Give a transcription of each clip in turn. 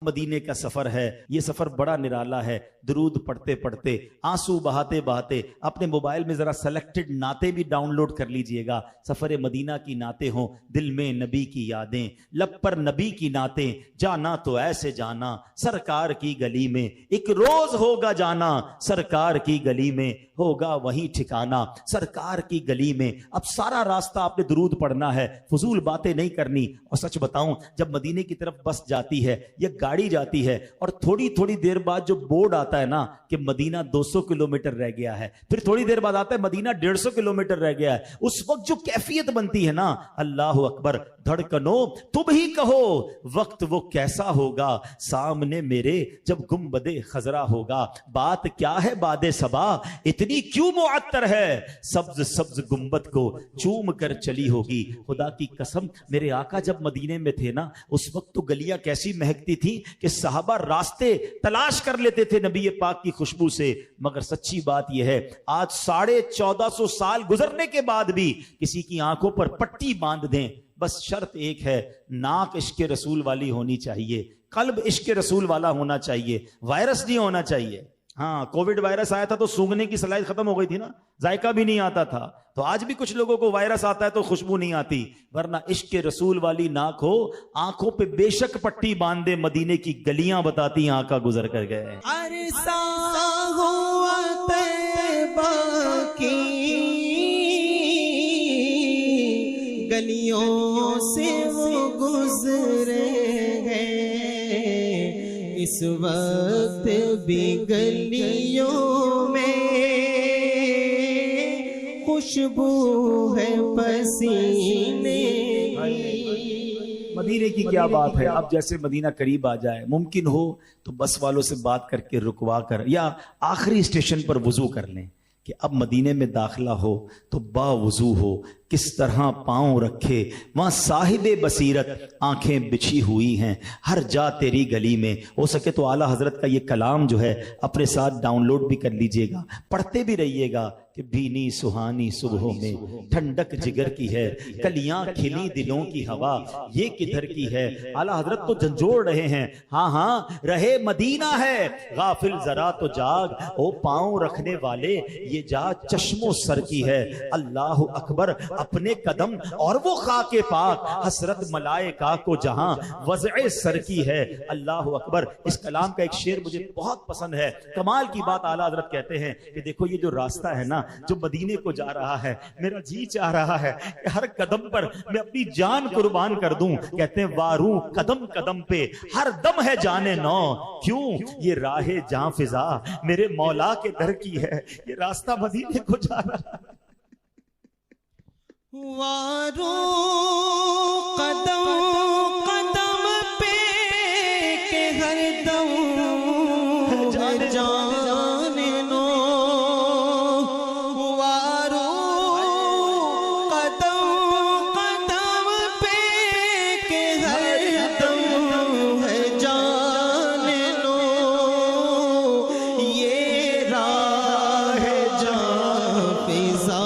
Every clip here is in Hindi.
मदीने का सफर है। ये सफर बड़ा निराला है। दुरूद पढ़ते पढ़ते, आंसू बहाते बहाते अपने मोबाइल में जरा सेलेक्टेड नाते भी डाउनलोड कर लीजिएगा। सफर मदीना की नाते हों, दिल में नबी की यादें, लब पर नबी की नातें, जाना तो ऐसे जाना सरकार की गली में, एक रोज होगा जाना सरकार की गली में, होगा वही ठिकाना सरकार की गली में। अब सारा रास्ता आपने दुरूद पढ़ना है, फजूल बातें नहीं करनी। और सच बताऊं, जब मदीने की तरफ बस जाती है या गाड़ी जाती है और थोड़ी थोड़ी देर बाद जो बोर्ड आता है ना कि मदीना 200 किलोमीटर रह गया है, फिर थोड़ी देर बाद आता है मदीना 150 किलोमीटर रह गया है, उस वक्त जो कैफियत बनती है ना, अल्लाह अकबर, धड़कनो तुम ही कहो वक्त वो कैसा होगा, सामने मेरे जब गुंबदे खजरा होगा। बात क्या है बादे सबा, इतनी क्यों मुअत्तर है, सब्ज सब्ज गुंबद को चूम कर चली होगी। खुदा की कसम, मेरे आका जब मदीने में थे ना, उस वक्त तो गलियां कैसी महकती थी कि साहबा रास्ते तलाश कर लेते थे नबी पाक की खुशबू से। मगर सच्ची बात यह है, आज 1450 साल गुजरने के बाद भी किसी की आंखों पर पट्टी बांध दें, बस शर्त एक है, नाक इश्क रसूल वाली होनी चाहिए, कल्ब इश्क रसूल वाला होना चाहिए, वायरस नहीं होना चाहिए। हाँ, कोविड वायरस आया था तो सूंघने की सलाहियत खत्म हो गई थी ना, जायका भी नहीं आता था। तो आज भी कुछ लोगों को वायरस आता है तो खुशबू नहीं आती, वरना इश्क रसूल वाली नाक हो, आंखों पे बेशक पट्टी बांध दे, मदीने की गलियां बताती आका गुजर कर गए। अरसा हुआ तैबा की गलियों से वो गुजरे हैं, इस वक्त भी गलियों में खुशबू है पसीने की। मदीने की क्या बात है। अब जैसे मदीना करीब आ जाए, मुमकिन हो तो बस वालों से बात करके रुकवा कर या आखिरी स्टेशन पर वुजू कर लें कि अब मदीने में दाखिला हो तो बावुजू हो, किस तरह पांव रखे वहां साहिबे बसीरत आंखें बिछी हुई हैं हर जा तेरी गली में। हो सके तो आला हजरत का ये कलाम जो है अपने साथ डाउनलोड भी कर लीजिएगा, पढ़ते भी रहिएगा कि भीनी सुहानी सुबहों में ठंडक जिगर की है, कलियां खिली दिलों की हवा ये किधर की है। आला हजरत तो झंझोड़ रहे हैं, हाँ हाँ रहे मदीना है, गाफिल जरा तो जाग, ओ पांव रखने वाले ये जा चश्मो सर की है। अल्लाह अकबर, अपने कदम और वो खाके पाक, हसरत मलाइका को जहां वज़े सर की है। अल्लाह अकबर। इस कलाम का एक शेर मुझे बहुत पसंद है। कमाल की बात, आला हजरत कहते हैं कि देखो ये जो रास्ता है ना जो मदीने को जा रहा है, मेरा जी चाह रहा है कि हर कदम पर मैं अपनी जान कुर्बान कर दूं। कहते हैं वारू कदम कदम पे हर दम है जाने नौ, क्यों ये राहे जां फिजा मेरे मौला के दर की है। ये रास्ता मदीने को जा रहा है। वारो कदम कदम पे के हर दम जाने नो, वारो कदम कदम पे के हर दम है जाने नो, ये राह जां फिजा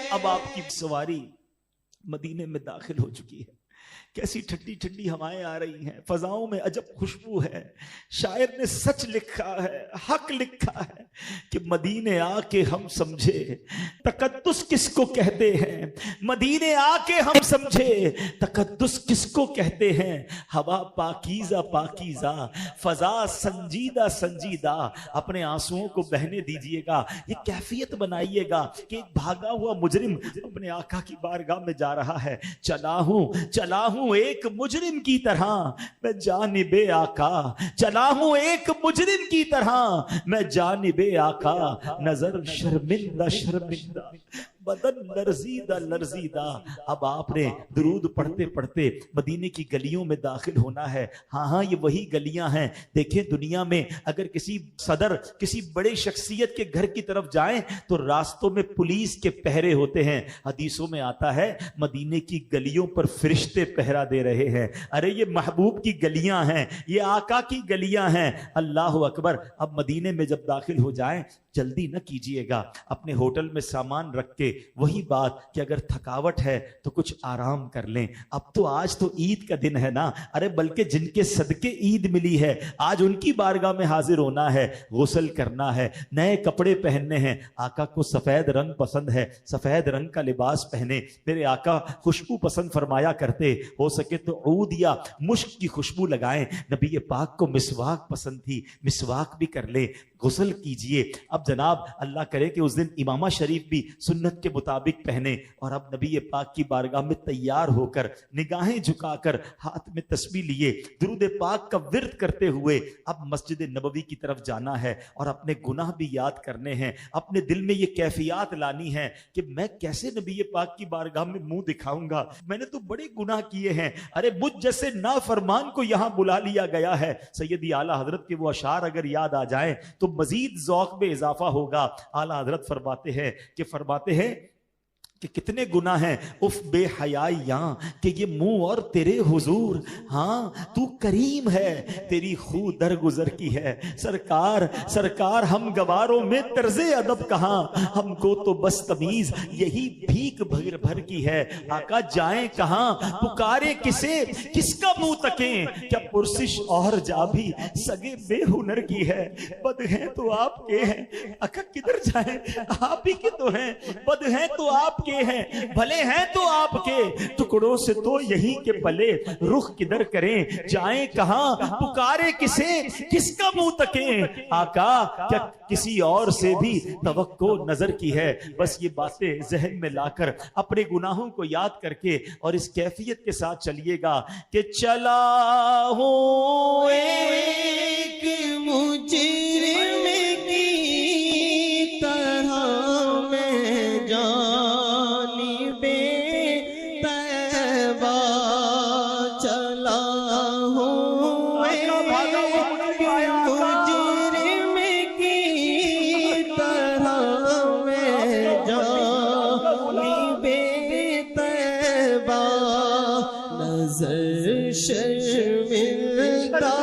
अब आपकी सवारी मदीने में दाखिल हो चुकी है। कैसी ठंडी ठंडी हवाएं आ रही हैं, फजाओं में अजब खुशबू है। शायर ने सच लिखा है, हक लिखा है कि मदीने आके हम समझे तकद्दुस किसको कहते हैं, मदीने आके हम समझे तकद्दुस किसको कहते हैं। हवा पाकीज़ा पाकीज़ा, फजा संजीदा संजीदा, अपने आंसुओं को बहने दीजिएगा। ये कैफियत बनाइएगा कि एक भागा हुआ मुजरिम अपने आका की बारगाह में जा रहा है। चला हूं एक मुजरिम की तरह मैं जानिबे आका, चला हूं एक मुजरिम की तरह मैं जानिबे आका, नजर शर्मिंदा शर्मिंदा बदन लर्जीदा लर्जीदा। अब आपने दुरूद पढ़ते पढ़ते मदीने की गलियों में दाखिल होना है। हाँ हाँ, ये वही गलियां हैं। देखें, दुनिया में अगर किसी सदर, किसी बड़े शख्सियत के घर की तरफ जाएं तो रास्तों में पुलिस के पहरे होते हैं। हदीसों में आता है मदीने की गलियों पर फरिश्ते पहरा दे रहे हैं। अरे ये महबूब की गलियां हैं, ये आका की गलियां हैं। अल्लाह अकबर। अब मदीने में जब दाखिल हो जाएं, जल्दी न कीजिएगा। अपने होटल में सामान रख के, वही बात कि अगर थकावट है तो कुछ आराम कर लें। अब तो आज तो ईद का दिन है ना। अरे बल्कि जिनके सदके ईद मिली है, आज उनकी बारगाह में हाजिर होना है, गुस्ल करना है, नए कपड़े पहनने हैं। आका को सफेद रंग पसंद है, सफेद रंग का लिबास पहने। मेरे आका खुशबू पसंद फरमाया करते, हो सके तो ऊद या मुश्क की खुशबू लगाएं। नबी पाक को मिसवाक पसंद थी, मिसवाक भी कर ले, गुस्ल कीजिए। अब जनाब अल्लाह करे कि उस दिन इमामा शरीफ भी सुन्नत के मुताबिक पहने। और अब नबी पाक की बारगाह में तैयार होकर, निगाहें झुकाकर, हाथ में तस्बीह लिए, दुरूद पाक का विर्द करते हुए अब मस्जिद नबवी की तरफ जाना है और अपने गुनाह भी याद करने हैं। अपने दिल में ये कैफियत लानी है कि मैं कैसे नबी पाक की बारगाह में मुंह दिखाऊंगा, मैंने तो बड़े गुनाह किए हैं। अरे मुझ जैसे नाफरमान को यहां बुला लिया गया है। सैयदी आला हजरत के वो अशार अगर याद आ जाए तो मजीद ज़ौक़ में इजाफा होगा। आला हजरत फरमाते हैं कि कितने गुनाह हैं, उफ बेहयाइयां कि ये मुंह और तेरे हुजूर। हाँ तू करीम है, तेरी खू दरगुजर की है। सरकार हम गवारों में तर्ज़े अदब कहाँ, हमको तो बस तमीज यही भीख भर भर की है। आका जाएं कहाँ, पुकारे किसे, किसका मुंह तकें, क्या पुरसिश और जा भी सगे बेहुनर की है। बद हैं तो आपके हैं, आका किधर जाएं, आप ही के तो हैं। बद हैं तो आप के हैं, भले हैं तो आपके, टुकड़ों से तो यही के पले, रुख किधर करें, जाएं कहां, पुकारे किसे, किसका मुंह तकें। आका क्या किसी और से भी तवक्को नजर की है। बस ये बातें जहन में लाकर अपने गुनाहों को याद करके और इस कैफियत के साथ चलिएगा कि चला हूं एक मुजरिम की तरह मैं जानिबे तैबा चला हूँ। एक मुजरिम की तरह मैं जानिबे तैबा, नजर शर्मिंदा